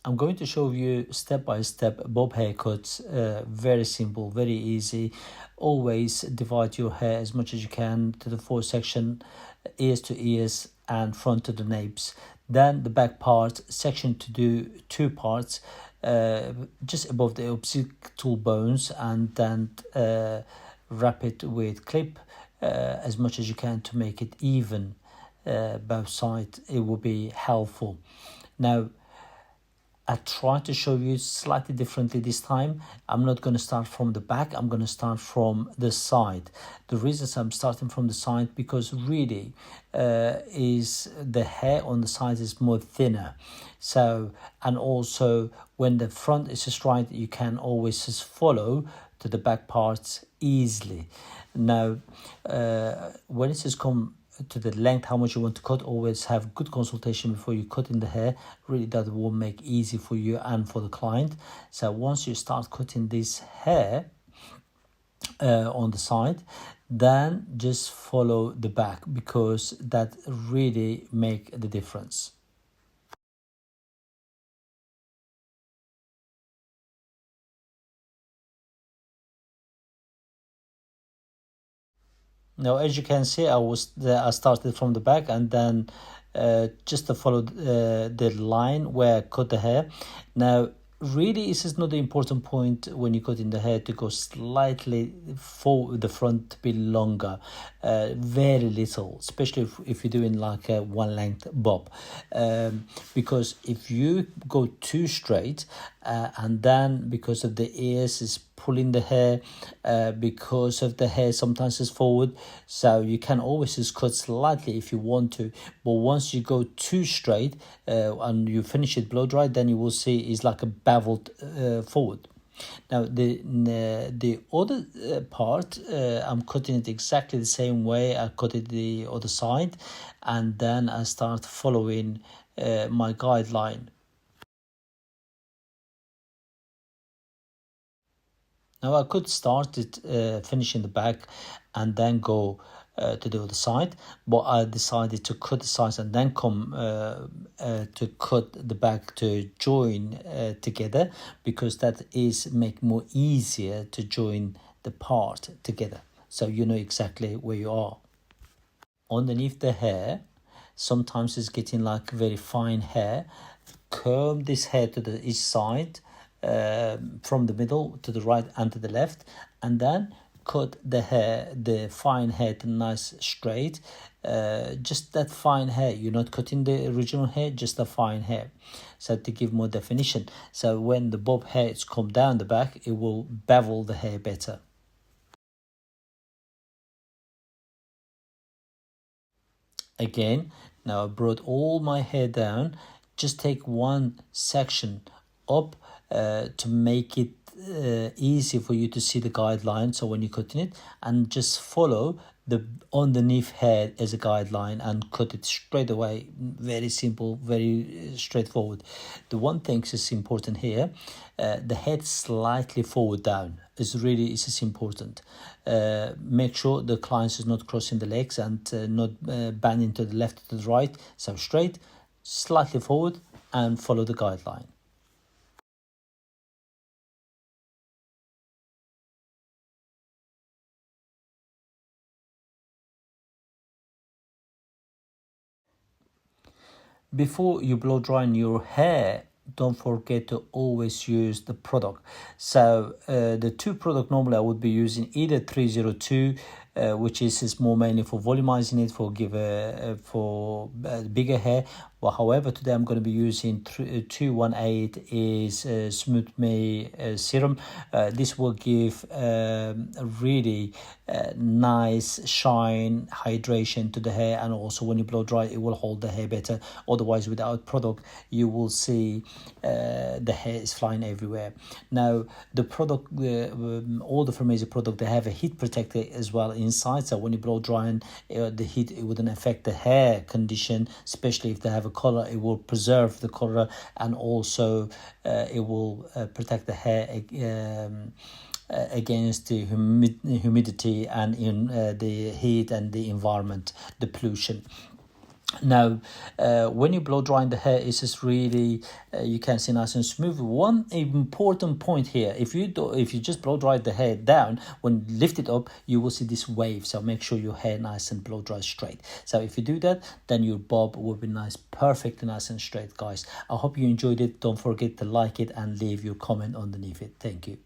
I'm going to show you step by step bob haircuts. Very simple, very easy. Always divide your hair as much as you can to the four section, ears to ears and front to the napes. Then the back part section to do two parts, just above the occipital bones, and then wrap it with clip as much as you can to make it even both sides. It will be helpful. Now I try to show you slightly differently this time. I'm not going to start from the back, I'm going to start from the side. The reason I'm starting from the side, because really is the hair on the side is more thinner. So, and also when the front is straight, you can always just follow to the back parts easily. Now when it says come to the length, how much you want to cut, always have good consultation before you cut in the hair. Really that will make easy for you and for the client. So once you start cutting this hair on the side, then just follow the back, because that really make the difference. Now, as you can see, I started from the back, and then just to follow the line where I cut the hair. Now, really, this is not the important point when you cut in the hair to go slightly forward, the front to be longer, very little, especially if you're doing like a one length bob, because if you go too straight and then because of the ears is pulling the hair, because of the hair sometimes is forward, so you can always just cut slightly if you want to, but once you go too straight and you finish it blow dry, then you will see it's like a beveled forward. Now the other part, I'm cutting it exactly the same way I cut it the other side, and then I start following my guideline. Now I could start it finishing the back and then go to the other side, but I decided to cut the sides and then come to cut the back to join together, because that is make more easier to join the part together, so you know exactly where you are. Underneath the hair, sometimes it's getting like very fine hair. Comb this hair to the each side, from the middle to the right and to the left, and then cut the hair, the fine hair, to nice straight. Just that fine hair, you're not cutting the original hair, just the fine hair, so to give more definition. So when the bob hair is come down the back, it will bevel the hair better. Again, now I brought all my hair down. Just take one section up to make it easy for you to see the guideline, so when you're cutting it, and just follow the underneath hair as a guideline and cut it straight away. Very simple, very straightforward. The one thing is important here, the head slightly forward down is just important. Make sure the client is not crossing the legs and not bending to the left or to the right, so straight, slightly forward, and follow the guideline. Before you blow drying your hair, don't forget to always use the product. So the two product normally I would be using either 302, which is more mainly for volumizing it, for bigger hair. But however, today I'm going to be using 218 is Smooth Me serum. This will give a really nice shine, hydration to the hair, and also when you blow dry, it will hold the hair better. Otherwise, without product, you will see the hair is flying everywhere. Now the product, all the Farmasi product, they have a heat protector as well inside, so when you blow drying, the heat, it wouldn't affect the hair condition, especially if they have a color. It will preserve the color, and also it will protect the hair against the humidity and in the heat and the environment, the pollution. Now, when you blow drying the hair, it's just really you can see nice and smooth. One important point here: if you just blow dry the hair down, when you lift it up, you will see this wave. So make sure your hair nice and blow dry straight. So if you do that, then your bob will be nice, perfect, nice and straight, guys. I hope you enjoyed it. Don't forget to like it and leave your comment underneath it. Thank you.